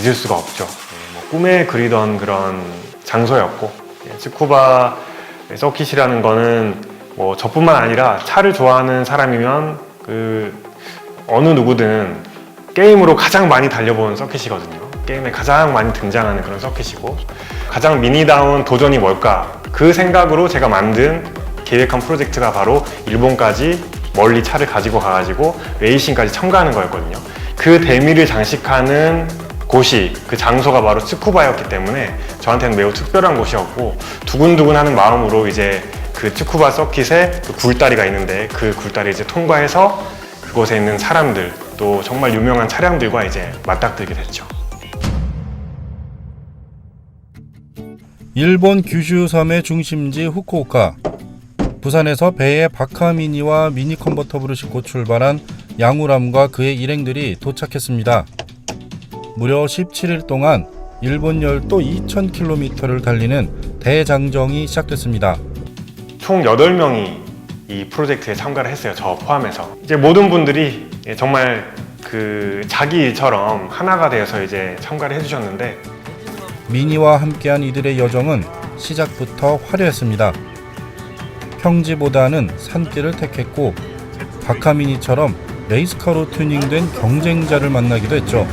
잊을 수가 없죠. 꿈에 그리던 그런 장소였고, 츠쿠바 서킷이라는 거는 뭐 저뿐만 아니라 차를 좋아하는 사람이면 어느 누구든 게임으로 가장 많이 달려본 서킷이거든요. 게임에 가장 많이 등장하는 그런 서킷이고, 가장 미니다운 도전이 뭘까? 그 생각으로 제가 만든 계획한 프로젝트가 바로 일본까지 멀리 차를 가지고 가가지고 레이싱까지 첨가하는 거였거든요. 그 대미를 장식하는 곳이, 그 장소가 바로 츠쿠바였기 때문에 저한테는 매우 특별한 곳이었고, 두근두근하는 마음으로 이제 그 츠쿠바 서킷에 그 굴다리가 있는데 그 굴다리 이제 통과해서 그곳에 있는 사람들, 또 정말 유명한 차량들과 이제 맞닥뜨리게 됐죠. 일본 규슈 섬의 중심지 후쿠오카. 부산에서 배에 바카미니와 미니 컨버터블을 싣고 출발한 양우람과 그의 일행들이 도착했습니다. 무려 17일 동안 일본 열도 2000km를 달리는 대장정이 시작됐습니다. 총 8명이 이 프로젝트에 참가를 했어요. 저 포함해서. 이제 모든 분들이 정말 그 자기 일처럼 하나가 되어서 이제 참가를 해주셨는데, 미니와 함께한 이들의 여정은 시작부터 화려했습니다. 평지보다는 산길을 택했고, 바카미니처럼 레이스카로 튜닝된 경쟁자를 만나기도 했죠.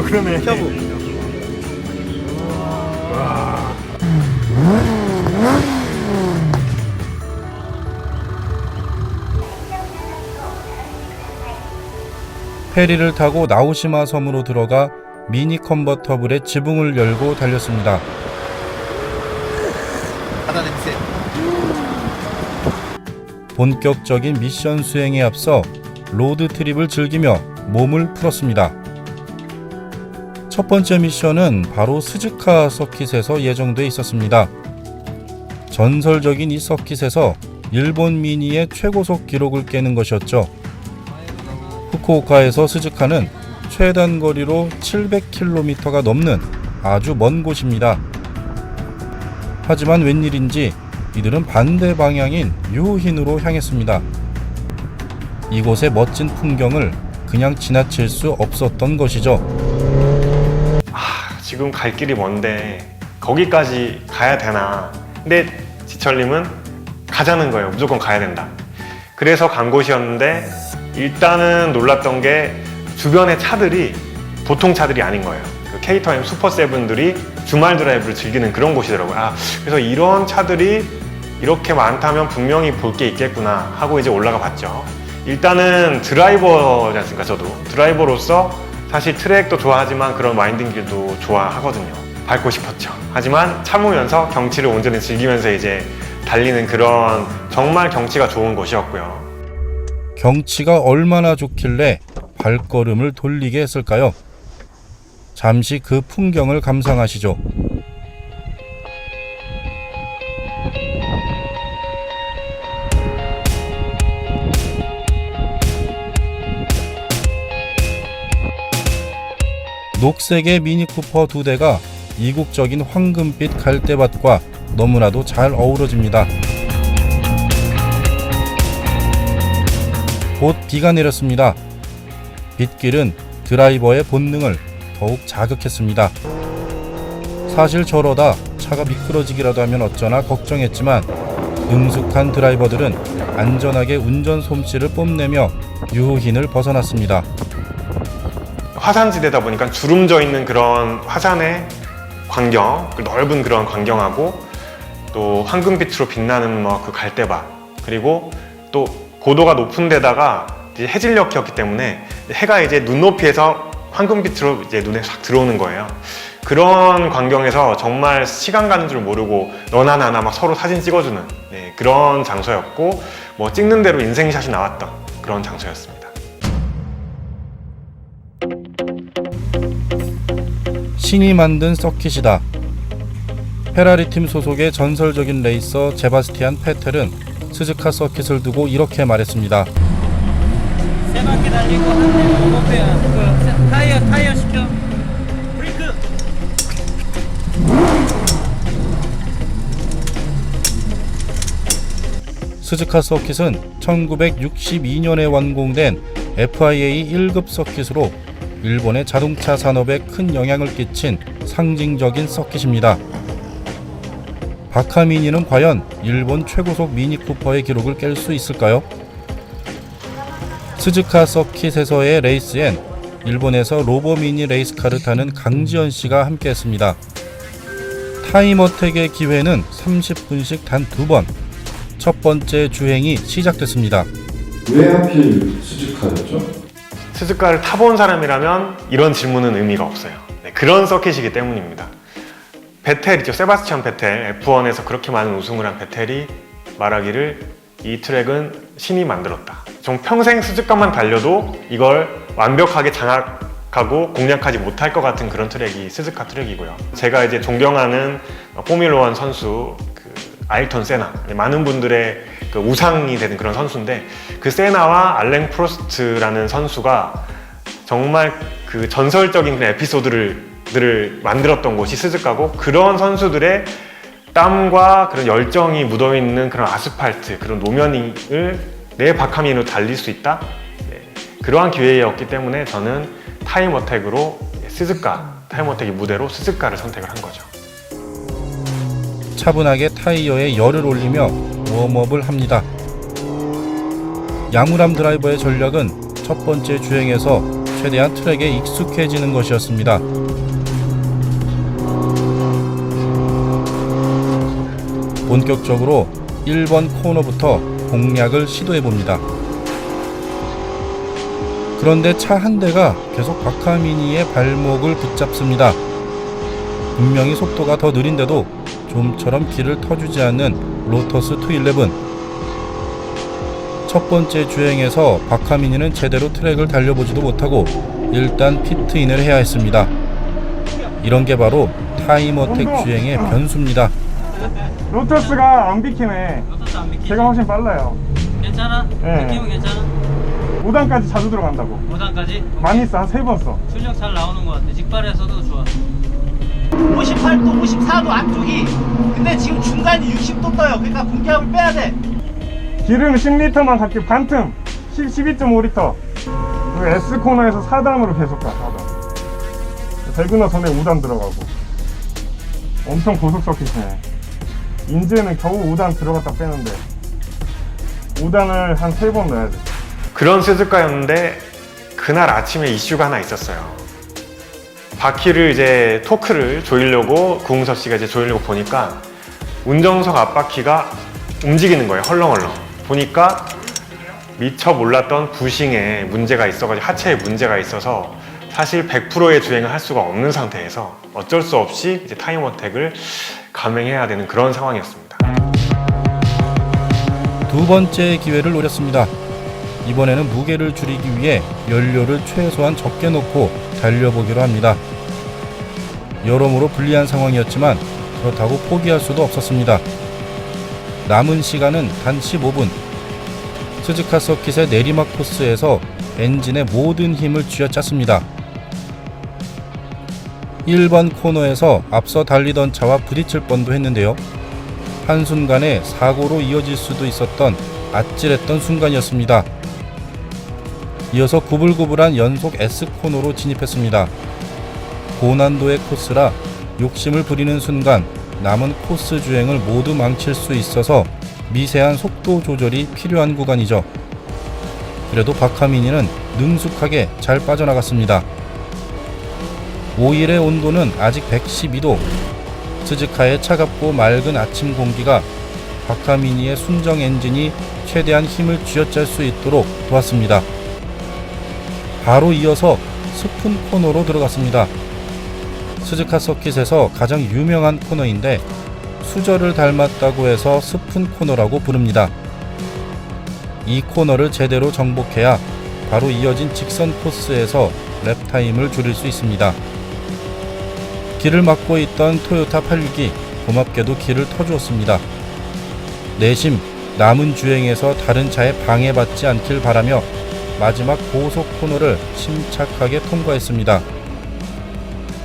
그러네. 페리를 타고 나오시마 섬으로 들어가 미니 컨버터블의 지붕을 열고 달렸습니다. 본격적인 미션 수행에 앞서 로드 트립을 즐기며 몸을 풀었습니다. 첫 번째 미션은 바로 스즈카 서킷에서 예정돼 있었습니다. 전설적인 이 서킷에서 일본 미니의 최고속 기록을 깨는 것이었죠. 후쿠오카에서 스즈카는 최단 거리로 700km가 넘는 아주 먼 곳입니다. 하지만 웬일인지 이들은 반대 방향인 유후힌으로 향했습니다. 이곳의 멋진 풍경을 그냥 지나칠 수 없었던 것이죠. 지금 갈 길이 먼데 거기까지 가야 되나? 근데 지철님은 가자는 거예요. 무조건 가야 된다. 그래서 간 곳이었는데, 일단은 놀랐던 게 주변의 차들이 보통 차들이 아닌 거예요. 그 K-터임 슈퍼세븐들이 주말 드라이브를 즐기는 그런 곳이더라고요. 그래서 이런 차들이 이렇게 많다면 분명히 볼 게 있겠구나 하고 이제 올라가 봤죠. 일단은 드라이버지 않습니까? 저도 드라이버로서 사실 트랙도 좋아하지만 그런 와인딩 길도 좋아하거든요. 밟고 싶었죠. 하지만 참으면서 경치를 온전히 즐기면서 이제 달리는 그런 정말 경치가 좋은 곳이었고요. 경치가 얼마나 좋길래 발걸음을 돌리게 했을까요? 잠시 그 풍경을 감상하시죠. 녹색의 미니쿠퍼 2대가 이국적인 황금빛 갈대밭과 너무나도 잘 어우러집니다. 곧 비가 내렸습니다. 빗길은 드라이버의 본능을 더욱 자극했습니다. 사실 저러다 차가 미끄러지기라도 하면 어쩌나 걱정했지만, 능숙한 드라이버들은 안전하게 운전 솜씨를 뽐내며 유후힌을 벗어났습니다. 화산지대다 보니까 주름져 있는 그런 화산의 광경, 넓은 그런 광경하고, 또 황금빛으로 빛나는 그 갈대밭, 그리고 또 고도가 높은 데다가 이제 해질녘이었기 때문에 해가 이제 눈높이에서 황금빛으로 이제 눈에 싹 들어오는 거예요. 그런 광경에서 정말 시간 가는 줄 모르고 너나 나나 막 서로 사진 찍어주는 그런 장소였고, 뭐 찍는 대로 인생샷이 나왔던 그런 장소였습니다. 신이 만든 서킷이다. 페라리 팀 소속의 전설적인 레이서 제바스티안 페텔은 스즈카 서킷을 두고 이렇게 말했습니다. 세 바퀴 달리고 한 대는 못 빼야. 그 타이어 시켜. 브레이크. 스즈카 서킷은 1962년에 완공된 FIA 1급 서킷으로 일본의 자동차 산업에 큰 영향을 끼친 상징적인 서킷입니다. 바카미니는 과연 일본 최고속 미니쿠퍼의 기록을 깰 수 있을까요? 스즈카 서킷에서의 레이스엔 일본에서 로버 미니 레이스카를 타는 강지연 씨가 함께했습니다. 타임어택의 기회는 30분씩 단 2번. 첫 번째 주행이 시작됐습니다. 왜 하필 스즈카였죠? 스즈카를 타본 사람이라면 이런 질문은 의미가 없어요. 네, 그런 서킷이기 때문입니다. 베텔이죠. 세바스찬 베텔. F1에서 그렇게 많은 우승을 한 베텔이 말하기를 이 트랙은 신이 만들었다. 좀 평생 스즈카만 달려도 이걸 완벽하게 장악하고 공략하지 못할 것 같은 그런 트랙이 스즈카 트랙이고요. 제가 이제 존경하는 포뮬러1 선수 아일톤 세나, 많은 분들의 그 우상이 되는 그런 선수인데 그 세나와 알랭 프로스트라는 선수가 정말 그 전설적인 그런 에피소드를 만들었던 곳이 스즈카고, 그런 선수들의 땀과 그런 열정이 묻어있는 그런 아스팔트, 그런 노면을 내 바카미니로 달릴 수 있다? 네, 그러한 기회였기 때문에 저는 타임어택으로 스즈카, 타임어택의 무대로 스즈카를 선택을 한 거죠. 차분하게 타이어에 열을 올리며 웜업을 합니다. 양우람 드라이버의 전략은 첫 번째 주행에서 최대한 트랙에 익숙해지는 것이었습니다. 본격적으로 1번 코너부터 공략을 시도해봅니다. 그런데 차 한 대가 계속 바카미니의 발목을 붙잡습니다. 분명히 속도가 더 느린데도 좀처럼 길을 터주지 않는 로터스 211. 첫 번째 주행에서 바카미니는 제대로 트랙을 달려보지도 못하고 일단 피트인을 해야 했습니다. 이런 게 바로 타임어택 주행의 변수입니다. 로터스가 안 비키네. 로터스 안 믿기지? 제가 훨씬 빨라요. 괜찮아? 네. 느낌은 괜찮아? 5단까지 자주 들어간다고. 5단까지? 많이 써. 한 3번 써. 출력 잘 나오는 것 같아. 직발에서도 좋아. 58도, 54도 안쪽이. 근데 지금 중간이 60도 떠요. 그러니까 공기압을 빼야 돼. 기름 10리터만 갈게. 반틈 12.5리터. 그리고 S코너에서 4단으로 계속 가. 4단. 배그너 전에 5단 들어가고. 엄청 고속 서킷이네. 인제는 겨우 5단 들어갔다 빼는데 5단을 한 3번 넣어야 돼. 그런 스즈카였는데 그날 아침에 이슈가 하나 있었어요. 바퀴를 이제 토크를 조이려고 구웅서 씨가 이제 조이려고 보니까 운전석 앞바퀴가 움직이는 거예요. 헐렁헐렁. 보니까 미처 몰랐던 부싱에 문제가 있어가지고 하체에 문제가 있어서 사실 100%의 주행을 할 수가 없는 상태에서 어쩔 수 없이 이제 타임어택을 감행해야 되는 그런 상황이었습니다. 두 번째 기회를 노렸습니다. 이번에는 무게를 줄이기 위해 연료를 최소한 적게 넣고 달려보기로 합니다. 여러모로 불리한 상황이었지만 그렇다고 포기할 수도 없었습니다. 남은 시간은 단 15분. 스즈카 서킷의 내리막 코스에서 엔진의 모든 힘을 쥐어짰습니다. 1번 코너에서 앞서 달리던 차와 부딪힐 뻔도 했는데요. 한순간에 사고로 이어질 수도 있었던 아찔했던 순간이었습니다. 이어서 구불구불한 연속 S코너로 진입했습니다. 고난도의 코스라 욕심을 부리는 순간 남은 코스 주행을 모두 망칠 수 있어서 미세한 속도 조절이 필요한 구간이죠. 그래도 바카미니는 능숙하게 잘 빠져나갔습니다. 오일의 온도는 아직 112도. 스즈카의 차갑고 맑은 아침 공기가 바카미니의 순정 엔진이 최대한 힘을 쥐어짤 수 있도록 도왔습니다. 바로 이어서 스푼 코너로 들어갔습니다. 스즈카 서킷에서 가장 유명한 코너인데 수저를 닮았다고 해서 스푼 코너라고 부릅니다. 이 코너를 제대로 정복해야 바로 이어진 직선 코스에서 랩타임을 줄일 수 있습니다. 길을 막고 있던 토요타 862이 고맙게도 길을 터주었습니다. 내심 남은 주행에서 다른 차에 방해받지 않길 바라며 마지막 고속 코너를 침착하게 통과했습니다.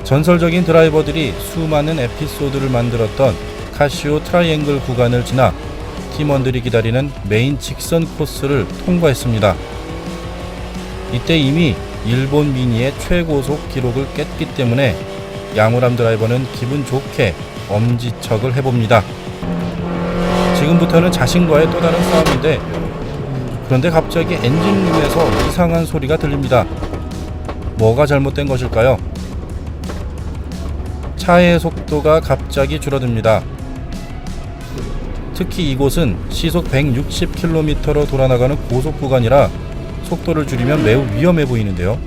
전설적인 드라이버들이 수많은 에피소드를 만들었던 카시오 트라이앵글 구간을 지나 팀원들이 기다리는 메인 직선 코스를 통과했습니다. 이때 이미 일본 미니의 최고속 기록을 깼기 때문에 양우람 드라이버는 기분 좋게 엄지척을 해봅니다. 지금부터는 자신과의 또 다른 싸움인데, 그런데 갑자기 엔진룸에서 이상한 소리가 들립니다. 뭐가 잘못된 것일까요? 차의 속도가 갑자기 줄어듭니다. 특히 이곳은 시속 160km로 돌아나가는 고속 구간이라 속도를 줄이면 매우 위험해 보이는데요.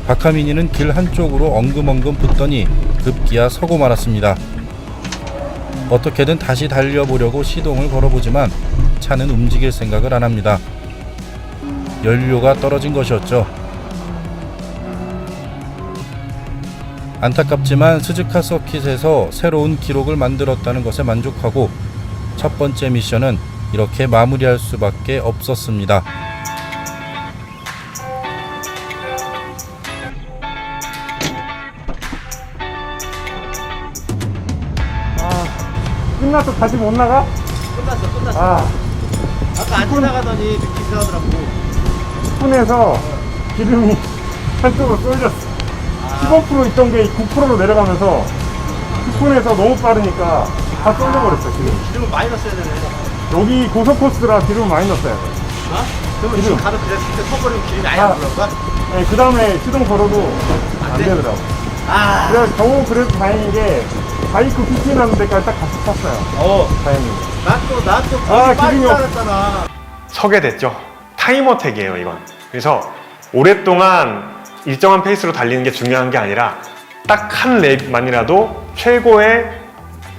박하민이는 길 한쪽으로 엉금엉금 붙더니 급기야 서고 말았습니다. 어떻게든 다시 달려보려고 시동을 걸어보지만 차는 움직일 생각을 안 합니다. 연료가 떨어진 것이었죠. 안타깝지만 스즈카 서킷에서 새로운 기록을 만들었다는 것에 만족하고 첫 번째 미션은 이렇게 마무리할 수밖에 없었습니다. 끝났어. 다시 못 나가? 끝났어. 아, 아까 안 지나가더니 늦게 지나가더라고. 10분에서 기름이 한쪽으로 쏠렸어. 15% 있던 게 9%로 내려가면서 10분에서 너무 빠르니까 다 쏠려버렸어, 기름. 기름을 많이 넣었어야 되네. 여기 고속코스라 기름을 많이 넣었어야 돼. 그러면 지금 가도 그랬을 때 서버리면 기름이 아예 안 들어가? 네, 그 다음에 시동 걸어도 안 돼? 되더라고. 아. 그래서 겨우 그래도 다행인 게 바이크 피팅하는 데까지 딱 같이 탔어요. 다행히. 난또 아, 빨리 기름이 따랐잖아. 서게 됐죠. 타임어택이에요, 이건. 그래서 오랫동안 일정한 페이스로 달리는 게 중요한 게 아니라 딱 한 랩만이라도 최고의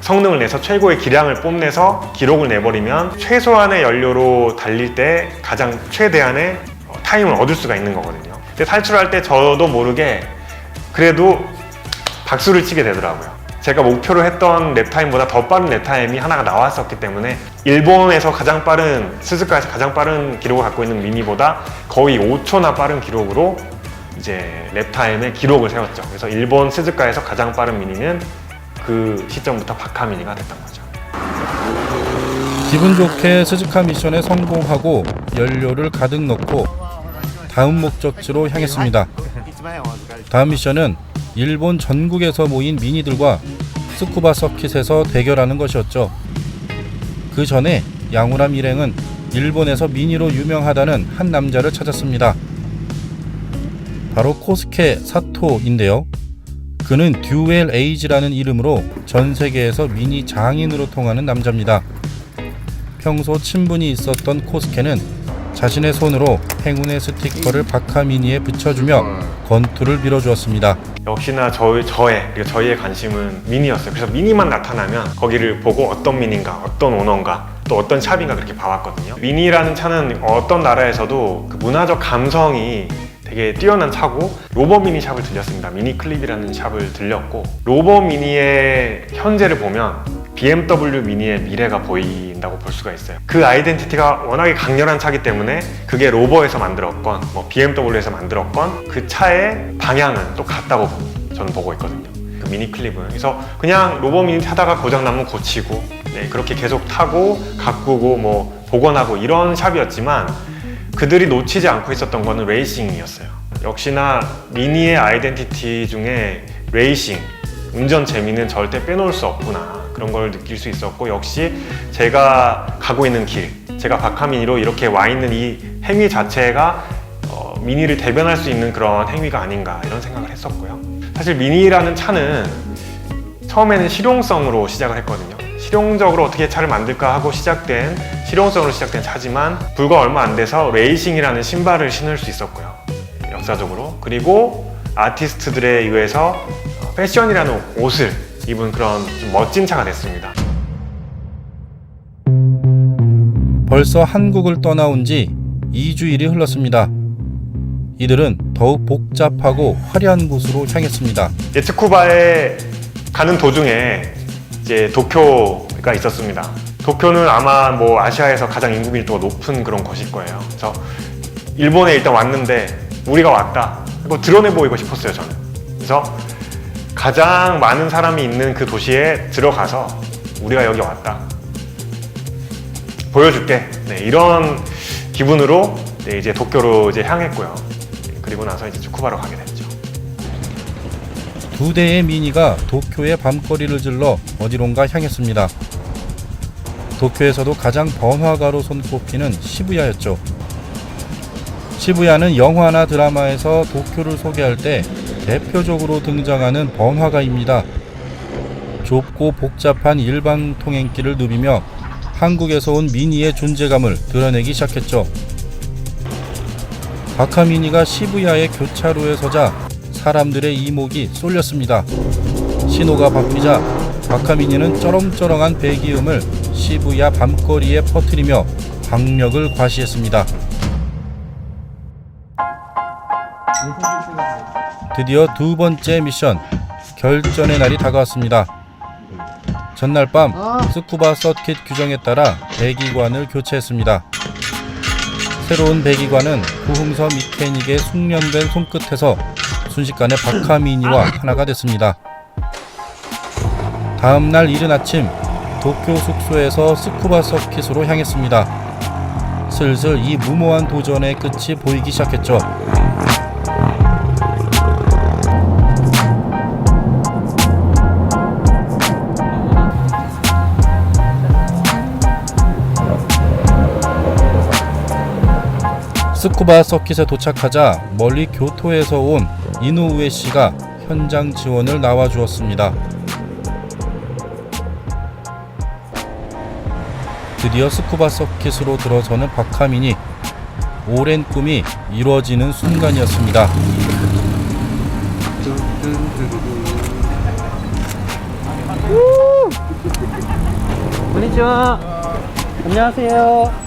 성능을 내서 최고의 기량을 뽐내서 기록을 내버리면 최소한의 연료로 달릴 때 가장 최대한의 타임을 얻을 수가 있는 거거든요. 근데 탈출할 때 저도 모르게 그래도 박수를 치게 되더라고요. 제가 목표로 했던 랩타임보다 더 빠른 랩타임이 하나가 나왔었기 때문에 일본에서 가장 빠른, 스즈카에서 가장 빠른 기록을 갖고 있는 미니보다 거의 5초나 빠른 기록으로 이제 랩타임의 기록을 세웠죠. 그래서 일본 스즈카에서 가장 빠른 미니는 그 시점부터 박하민이가 됐던 거죠. 기분 좋게 스즈카 미션에 성공하고 연료를 가득 넣고 다음 목적지로 향했습니다. 다음 미션은 일본 전국에서 모인 미니들과 스쿠바 서킷에서 대결하는 것이었죠. 그 전에 양우람 일행은 일본에서 미니로 유명하다는 한 남자를 찾았습니다. 바로 코스케 사토인데요. 그는 듀웰 에이지라는 이름으로 전 세계에서 미니 장인으로 통하는 남자입니다. 평소 친분이 있었던 코스케는 자신의 손으로 행운의 스티커를 박하미니에 붙여주며 건투를 빌어주었습니다. 역시나 저희의 관심은 미니였어요. 그래서 미니만 나타나면 거기를 보고 어떤 미니인가, 어떤 오너인가, 또 어떤 샵인가 그렇게 봐왔거든요. 미니라는 차는 어떤 나라에서도 그 문화적 감성이 되게 뛰어난 차고, 로버 미니 샵을 들렸습니다. 미니 클립이라는 샵을 들렸고, 로버 미니의 현재를 보면 BMW 미니의 미래가 보인다고 볼 수가 있어요. 그 아이덴티티가 워낙에 강렬한 차기 때문에 그게 로버에서 만들었건 뭐 BMW에서 만들었건 그 차의 방향은 또 같다고 저는 보고 있거든요. 그 미니 클립은. 그래서 그냥 로버 미니 타다가 고장나면 고치고, 네, 그렇게 계속 타고 가꾸고 뭐 복원하고 이런 샵이었지만, 그들이 놓치지 않고 있었던 거는 레이싱이었어요. 역시나 미니의 아이덴티티 중에 레이싱, 운전 재미는 절대 빼놓을 수 없구나, 그런 걸 느낄 수 있었고, 역시 제가 가고 있는 길, 제가 박하미니로 이렇게 와 있는 이 행위 자체가 미니를 대변할 수 있는 그런 행위가 아닌가, 이런 생각을 했었고요. 사실 미니라는 차는 처음에는 실용성으로 시작을 했거든요. 실용적으로 어떻게 차를 만들까 하고 실용성으로 시작된 차지만, 불과 얼마 안 돼서 레이싱이라는 신발을 신을 수 있었고요, 역사적으로. 그리고 아티스트들에 의해서 패션이라는 옷을 입은 그런 좀 멋진 차가 됐습니다. 벌써 한국을 떠나온 지 2주일이 흘렀습니다. 이들은 더욱 복잡하고 화려한 곳으로 향했습니다. 이제 츠쿠바에 가는 도중에 이제 도쿄가 있었습니다. 도쿄는 아마 뭐 아시아에서 가장 인구 밀도가 높은 그런 곳일 거예요. 그래서 일본에 일단 왔는데 우리가 왔다. 이거 드러내 보이고 싶었어요, 저는. 그래서 가장 많은 사람이 있는 그 도시에 들어가서 우리가 여기 왔다. 보여줄게. 네, 이런 기분으로 네, 이제 도쿄로 이제 향했고요. 그리고 나서 이제 츠쿠바로 가게 됐죠. 2대의 미니가 도쿄의 밤거리를 질러 어디론가 향했습니다. 도쿄에서도 가장 번화가로 손꼽히는 시부야였죠. 시부야는 영화나 드라마에서 도쿄를 소개할 때 대표적으로 등장하는 번화가입니다. 좁고 복잡한 일반 통행길을 누비며 한국에서 온 미니의 존재감을 드러내기 시작했죠. 바카미니가 시부야의 교차로에 서자 사람들의 이목이 쏠렸습니다. 신호가 바뀌자 바카미니는 쩌렁쩌렁한 배기음을 시부야 밤거리에 퍼뜨리며 박력을 과시했습니다. 드디어 두 번째 미션, 결전의 날이 다가왔습니다. 전날 밤 스쿠바 서킷 규정에 따라 배기관을 교체했습니다. 새로운 배기관은 구흥서 미케닉의 숙련된 손끝에서 순식간에 바카미니와 하나가 됐습니다. 다음날 이른 아침 도쿄 숙소에서 스쿠바 서킷으로 향했습니다. 슬슬 이 무모한 도전의 끝이 보이기 시작했죠. 스쿠바 서킷에 도착하자 멀리 교토에서 온 이노우에 씨가 현장 지원을 나와주었습니다. 드디어 스쿠바 서킷으로 들어서는 바카미니. 오랜 꿈이 이루어지는 순간이었습니다. 안녕하세요. 안녕하세요.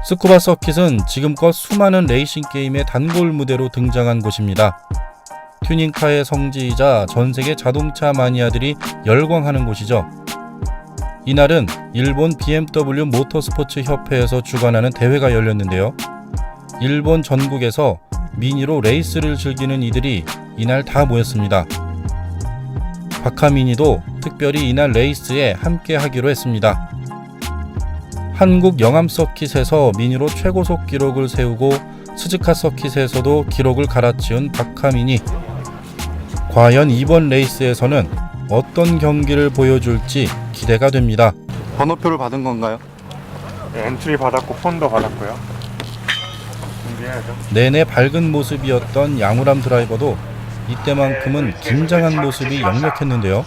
스쿠바 서킷은 지금껏 수많은 레이싱 게임의 단골 무대로 등장한 곳입니다. 튜닝카의 성지이자 전세계 자동차 마니아들이 열광하는 곳이죠. 이날은 일본 BMW 모터스포츠 협회에서 주관하는 대회가 열렸는데요. 일본 전국에서 미니로 레이스를 즐기는 이들이 이날 다 모였습니다. 바카미니도 특별히 이날 레이스에 함께 하기로 했습니다. 한국 영암 서킷에서 미니로 최고속 기록을 세우고 스즈카 서킷에서도 기록을 갈아치운 바카미니. 과연 이번 레이스에서는 어떤 경기를 보여줄지 기대가 됩니다. 번호표를 받은 건가요? 네, 엔트리 받았고 폰도 받았고요. 준비해야죠. 내내 밝은 모습이었던 양우람 드라이버도 이때만큼은 긴장한 모습이 역력했는데요.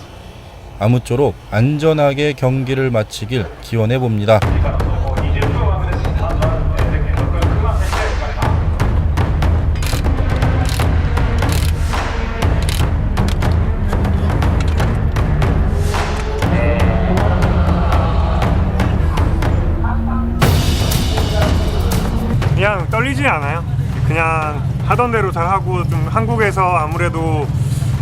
아무쪼록 안전하게 경기를 마치길 기원해 봅니다. 그냥 떨리지 않아요. 그냥 하던 대로 잘 하고, 좀 한국에서 아무래도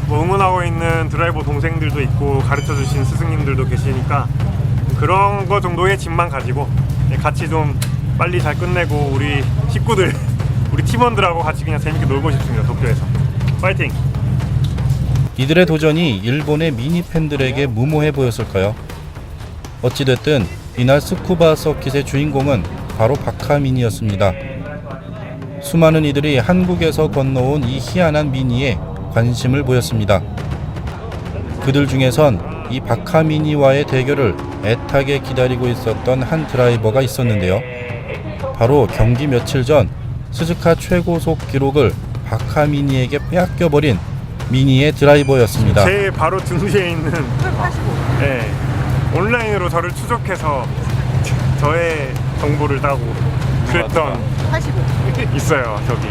뭐 응원하고 있는 드라이버 동생들도 있고 가르쳐 주신 스승님들도 계시니까 그런 거 정도의 짐만 가지고 같이 좀 빨리 잘 끝내고 우리 식구들, 우리 팀원들하고 같이 그냥 재밌게 놀고 싶습니다. 도쿄에서. 파이팅! 이들의 도전이 일본의 미니 팬들에게 무모해 보였을까요? 어찌됐든 이날 스쿠바 서킷의 주인공은 바로 바카미니였습니다. 수많은 이들이 한국에서 건너온 이 희한한 미니에 관심을 보였습니다. 그들 중에선 이 바카미니와의 대결을 애타게 기다리고 있었던 한 드라이버가 있었는데요. 바로 경기 며칠 전 스즈카 최고속 기록을 바카미니에게 빼앗겨버린 미니의 드라이버였습니다. 제 바로 등 뒤에 있는 네, 온라인으로 저를 추적해서 저의 정보를 따고 그랬던 85. 있어요. 저기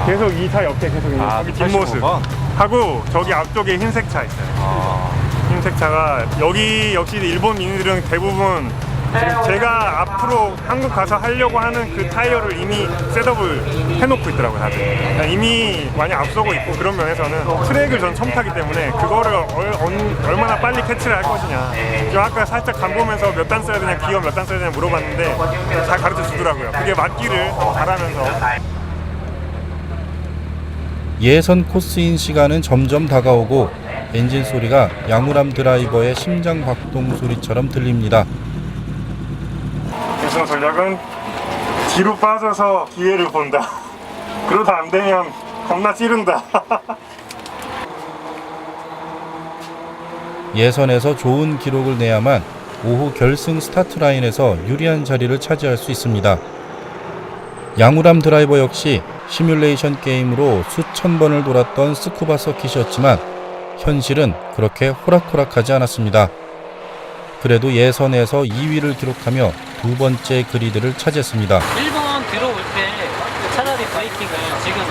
계속 이 차 옆에 계속 있는 저기 뒷모습 85번? 하고 저기 앞쪽에 흰색 차 있어요. 흰색 차가 여기 역시 일본 미니들은 대부분 지금 제가 앞으로 한국 가서 하려고 하는 그 타이어를 이미 셋업을 해놓고 있더라고요, 다들. 그러니까 이미 많이 앞서고 있고 그런 면에서는 트랙을 전 처음 타기 때문에 그거를 얼마나 빨리 캐치를 할 것이냐. 제가 아까 살짝 간 보면서 몇 단 써야 되냐, 기어 몇 단 써야 되냐 물어봤는데 잘 가르쳐 주더라고요. 그게 맞기를 바라면서. 예선 코스인 시간은 점점 다가오고 엔진 소리가 양우람 드라이버의 심장 박동 소리처럼 들립니다. 우선 전략은 뒤로 빠져서 기회를 본다. 그러다 안 되면 겁나 찌른다. 예선에서 좋은 기록을 내야만 오후 결승 스타트 라인에서 유리한 자리를 차지할 수 있습니다. 양우람 드라이버 역시 시뮬레이션 게임으로 수천 번을 돌았던 스쿠바 서킷이었지만 현실은 그렇게 호락호락하지 않았습니다. 그래도 예선에서 2위를 기록하며 두 번째 그리드를 차지했습니다. 1번 들어올 때 차라리 브레이킹을 지금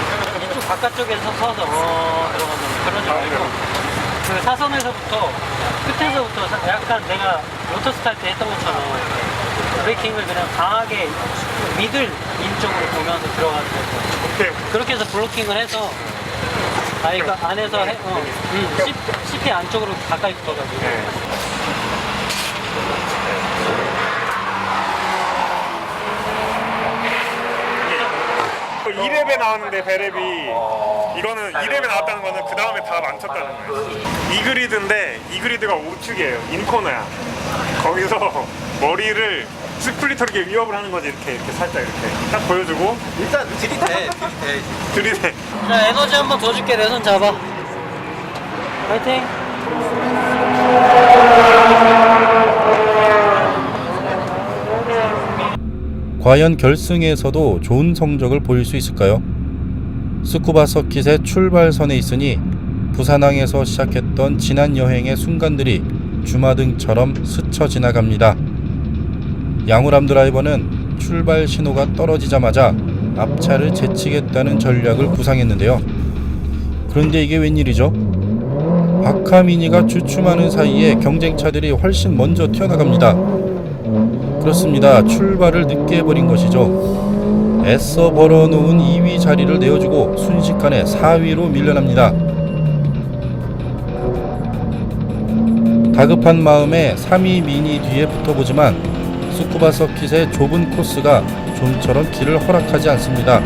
이쪽 바깥쪽에서 서서 들어가면 그러지 말고 그 사선에서부터 끝에서부터 약간 내가 로터스 탈 때 했던 것처럼 브레이킹을 그냥 강하게 미들 인 쪽으로 보면서 들어가는 거예요. 그렇게 해서 블로킹을 해서 그러니까 안에서 CP 안쪽으로 가까이 붙어가지고 또 2렙에 나왔는데 배랩이 이거는 2렙에 나왔다는 거는 그 다음에 다 망쳤다는 거예요. 이 그리드인데 이 그리드가 우측이에요. 인코너야. 거기서 머리를 스플리터로 이렇게 위협을 하는 거지. 이렇게 살짝 이렇게 딱 보여주고 일단 들이대. 자, 에너지 한번 더 줄게. 내 손 잡아. 파이팅. 과연 결승에서도 좋은 성적을 보일 수 있을까요? 스쿠바 서킷의 출발선에 있으니 부산항에서 시작했던 지난 여행의 순간들이 주마등처럼 스쳐 지나갑니다. 양우람 드라이버는 출발 신호가 떨어지자마자 앞차를 제치겠다는 전략을 구상했는데요. 그런데 이게 웬일이죠? 박하민이가 주춤하는 사이에 경쟁차들이 훨씬 먼저 튀어나갑니다. 그렇습니다. 출발을 늦게 해버린 것이죠. 애써 벌어놓은 2위 자리를 내어주고 순식간에 4위로 밀려납니다. 다급한 마음에 3위 미니 뒤에 붙어보지만 스쿠바 서킷의 좁은 코스가 좀처럼 길을 허락하지 않습니다.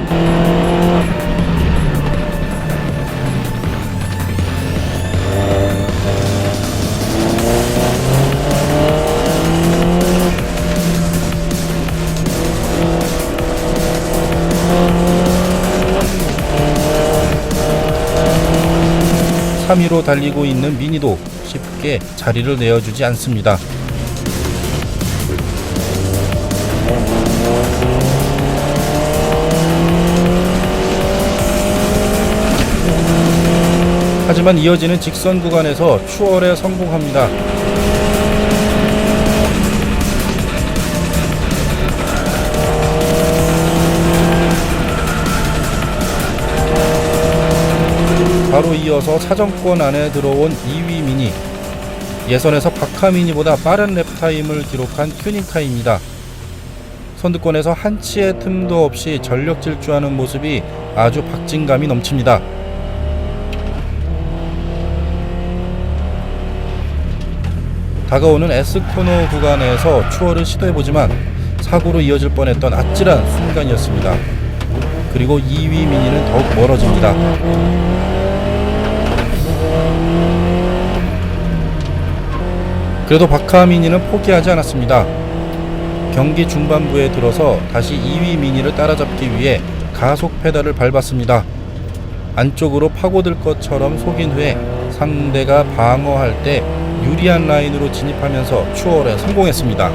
(3위로) 달리고 있는 미니도 쉽게 자리를 내어주지 않습니다. 하지만 이어지는 직선 구간에서 추월에 성공합니다. 바로 이어서 사정권 안에 들어온 2위 미니. 예선에서 박하미니보다 빠른 랩타임을 기록한 튜닝카입니다. 선두권에서 한치의 틈도 없이 전력 질주하는 모습이 아주 박진감이 넘칩니다. 다가오는 S코너 구간에서 추월을 시도해보지만 사고로 이어질 뻔했던 아찔한 순간이었습니다. 그리고 2위 미니는 더욱 멀어집니다. 그래도 박하민이는 포기하지 않았습니다. 경기 중반부에 들어서 다시 2위 미니를 따라잡기 위해 가속 페달을 밟았습니다. 안쪽으로 파고들 것처럼 속인 후에 상대가 방어할 때 유리한 라인으로 진입하면서 추월에 성공했습니다.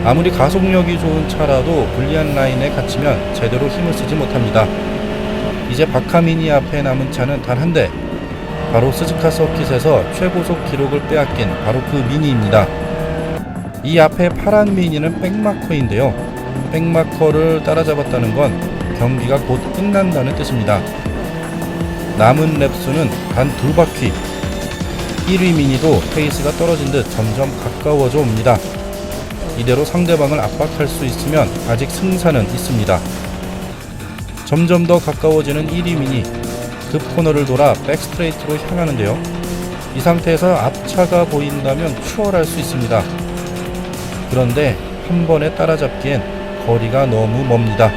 아무리 가속력이 좋은 차라도 불리한 라인에 갇히면 제대로 힘을 쓰지 못합니다. 이제 박하민이 앞에 남은 차는 단 한 대. 바로 스즈카 서킷에서 최고속 기록을 빼앗긴 바로 그 미니입니다. 이 앞에 파란 미니는 백마커인데요. 백마커를 따라잡았다는 건 경기가 곧 끝난다는 뜻입니다. 남은 랩수는 단 2바퀴. 1위 미니도 페이스가 떨어진 듯 점점 가까워져 옵니다. 이대로 상대방을 압박할 수 있으면 아직 승산은 있습니다. 점점 더 가까워지는 1위 미니. 급 코너를 돌아 백스트레이트로 향하는데요. 이 상태에서 앞차가 보인다면 추월할 수 있습니다. 그런데 한 번에 따라잡기엔 거리가 너무 멉니다.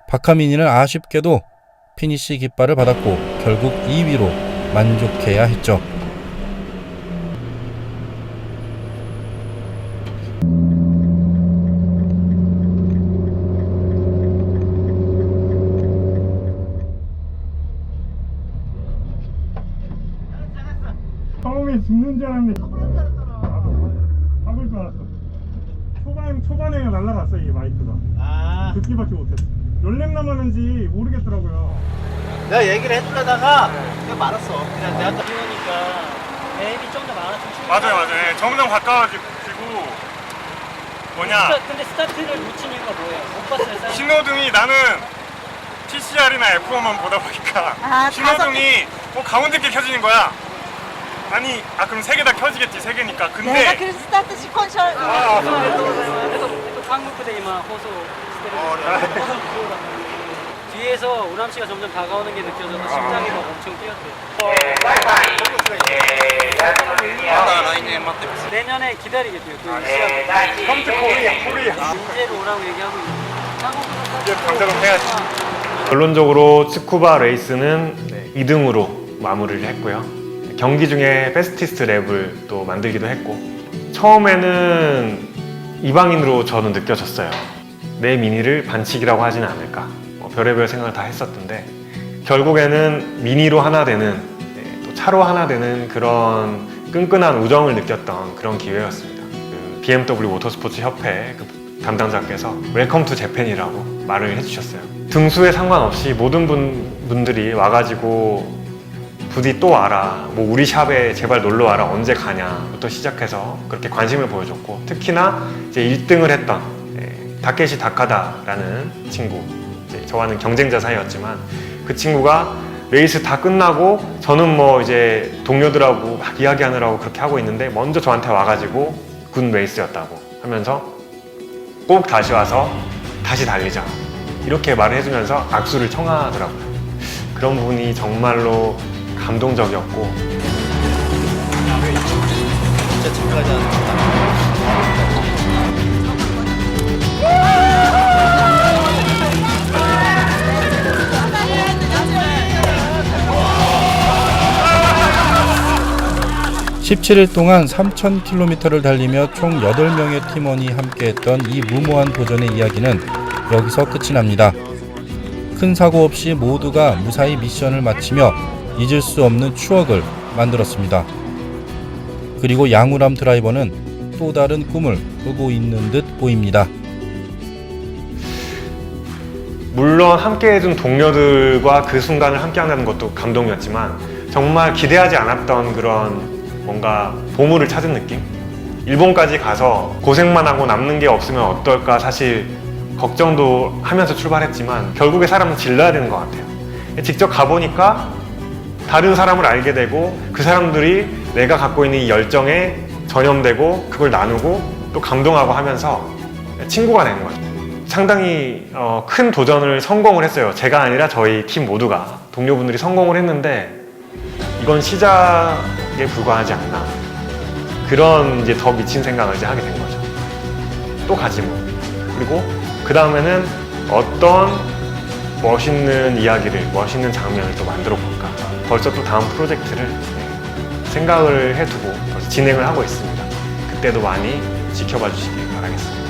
박하민이는 아쉽게도 피니시 깃발을 받았고 결국 2위로 만족해야 했죠. 처음에 죽는 줄 알았는데 잡을 줄 알았어. 초반에 날라갔어 이게 마이크가. 듣기밖에 못했어. 몇 렙 남았는지 모르겠더라고요. 내가 얘기를 해주려다가 그냥 말았어. 그냥 내가 또 그러니까 맵이 좀 더 많았으면 충분히. 맞아요. 점점 가까워지고 근데 스타트를 놓친 이유가 뭐예요? 못 봤어요. 사이드? 신호등이 나는 TCR이나 F1만 보다 보니까 신호등이 가운데 게 켜지는 거야. 아니, 그럼 세 개 다 켜지겠지, 세 개니까. 근데 내가 그래서 스타트 시퀀셜 한국 부대이만 호소 스테레오. 뒤에서 우람 씨가 점점 다가오는 게 느껴져서 심장이 막 엄청 뛰었대요. 내년에 기다리겠대요. 그 시합. 컴퓨터 코리아. 인제로 오라고 얘기하고 있는데. 이제 당장은 해야지. 결론적으로 츠쿠바 레이스는 2등으로 마무리를 했고요. 경기 중에 패스티스트 랩을 또 만들기도 했고, 처음에는 이방인으로 저는 느껴졌어요. 내 미니를 반칙이라고 하지는 않을까, 별의별 생각을 다 했었던데 결국에는 미니로 하나 되는, 또 차로 하나 되는 그런 끈끈한 우정을 느꼈던 그런 기회였습니다. 그 BMW 모터스포츠 협회 그 담당자께서 웰컴 투 재팬이라고 말을 해주셨어요. 등수에 상관없이 모든 분들이 와가지고 부디 또 와라, 우리 샵에 제발 놀러 와라, 언제 가냐부터 시작해서 그렇게 관심을 보여줬고, 특히나 이제 1등을 했던 다케시 다카다라는 친구, 이제 저와는 경쟁자 사이였지만 그 친구가 레이스 다 끝나고 저는 이제 동료들하고 막 이야기하느라고 그렇게 하고 있는데 먼저 저한테 와가지고 굿 레이스였다고 하면서 꼭 다시 와서 다시 달리자 이렇게 말을 해주면서 악수를 청하더라고요. 그런 부분이 정말로 감동적이었고, 진짜 지금까지 하는 17일 동안 3,000km를 달리며 총 8명의 팀원이 함께했던 이 무모한 도전의 이야기는 여기서 끝이 납니다. 큰 사고 없이 모두가 무사히 미션을 마치며 잊을 수 없는 추억을 만들었습니다. 그리고 양우람 드라이버는 또 다른 꿈을 꾸고 있는 듯 보입니다. 물론 함께 해준 동료들과 그 순간을 함께 한다는 것도 감동이었지만 정말 기대하지 않았던 그런 뭔가 보물을 찾은 느낌? 일본까지 가서 고생만 하고 남는 게 없으면 어떨까 사실 걱정도 하면서 출발했지만 결국에 사람은 질러야 되는 것 같아요. 직접 가보니까 다른 사람을 알게 되고 그 사람들이 내가 갖고 있는 이 열정에 전염되고 그걸 나누고 또 감동하고 하면서 친구가 되는 거죠. 상당히 큰 도전을 성공을 했어요. 제가 아니라 저희 팀 모두가, 동료분들이 성공을 했는데 이건 시작에 불과하지 않나, 그런 이제 더 미친 생각을 이제 하게 된 거죠. 또 가지 뭐. 그리고 그 다음에는 어떤 멋있는 이야기를, 멋있는 장면을 또 만들어 볼까, 벌써 또 다음 프로젝트를 생각을 해두고 벌써 진행을 하고 있습니다. 그때도 많이 지켜봐 주시길 바라겠습니다.